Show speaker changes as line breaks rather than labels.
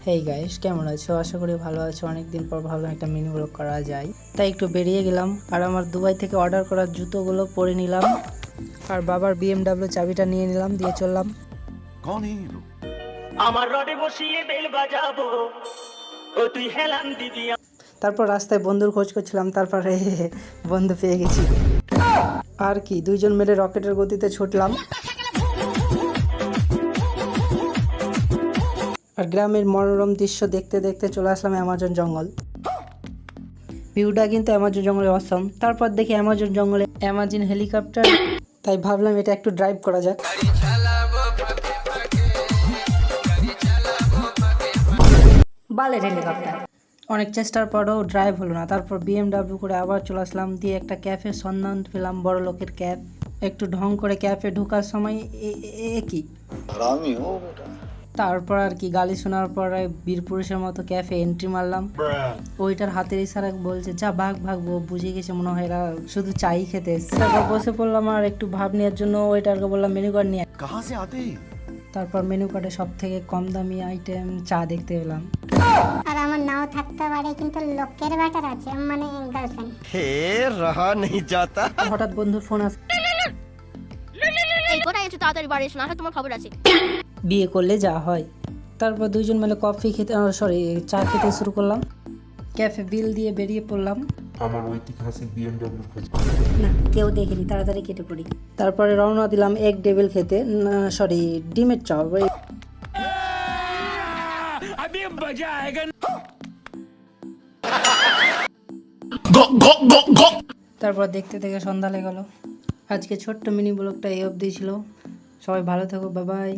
Hey guys, কেমন আছো? আশা করি ভালো আছো। অনেকদিন পর ভাবলাম একটা মিনি ব্লগ করা যায়, তাই একটু বেরিয়ে গেলাম। আর আমার দুবাই থেকে অর্ডার করা জুতোগুলো পরে নিলাম, আর বাবার BMW চাবিটা নিয়ে নিলাম, দিয়ে চললাম।
कौन है ये लोग?
আমার রডে বসিয়ে বেল বাজাবো ও তুই হেলান দিবি।
তারপর রাস্তায় বন্ধুর খোঁজ করছিলাম, তারপরে বন্ধু পেয়ে গেছি। আর কি, দুইজন মিলে রকেটের গতিতে ছুটলাম। আর গ্রামের মনোরম দৃশ্য দেখতে দেখতে চলে আসলাম অ্যামাজন জঙ্গল। ভিউটা কিন্তু অ্যামাজন জঙ্গলে অসম। তারপর দেখি অ্যামাজন জঙ্গলে অ্যামাজন হেলিকপ্টার, তাই ভাবলাম এটা একটু ড্রাইভ করা যাক। বালের হেলিকপ্টার, অনেক চেষ্টার পরেও ড্রাইভ হলো না। তারপর BMW করে আবার চলে আসলাম, দিয়ে একটা ক্যাফের সন্ধান পেলাম, বড় লোকের ক্যাফ। একটু ঢং করে ক্যাফে ঢোকার সময় কি তারপর আর কি গালি শোনার পরে বীর পুরুষের মতো ক্যাফে এন্ট্রি মারলাম। ওইটার হাতের ইশারা বলছে যা ভাগ ভাগ, বুঝে গেছে মনে হয় এরা শুধু চাই খেতে এসছে। তারপর বসে পড়লাম আর একটু ভাব নেওয়ার জন্য ওইটারকে বললাম মেনু কার্ড নিয়ে।
कहाँ से आते हैं?
তারপর মেনু কার্ডে সব থেকে কম দামি আইটেম চা দেখতে পেলাম।
আর আমার নাও থাকতে পারে, কিন্তু লোকের ব্যাটার আছে, মানে গার্লফ্রেন্ড।
हे रहा नहीं जाता।
হঠাৎ বন্ধুর ফোন আসে,
এই কোথায় গেছো? তাড়াতাড়ি বাড়ি এসো, না হলে তোমার খবর আছে।
বিয়ে করলে যা হয়। তারপর দুইজন মিলে কফি খেতে চা খেতে শুরু করলাম। ক্যাফে বিল দিয়ে বেরিয়ে পড়লাম।
আমার ঐতিহাসিক BMW খোঁজ।
না কেউ দেখেনি, তাড়াতাড়ি কেটে পড়ি। তারপরে রওনা দিলাম এগ ডেভিল খেতে, ডিমের চপ।
अभी मजा आएगा।
তারপর দেখতে দেখতে সন্ধ্যা লেগে গেল। আজকে ছোট্ট মিনি ব্লগটা এই অবধি ছিল। সবাই ভালো থাকো, বাই বাই।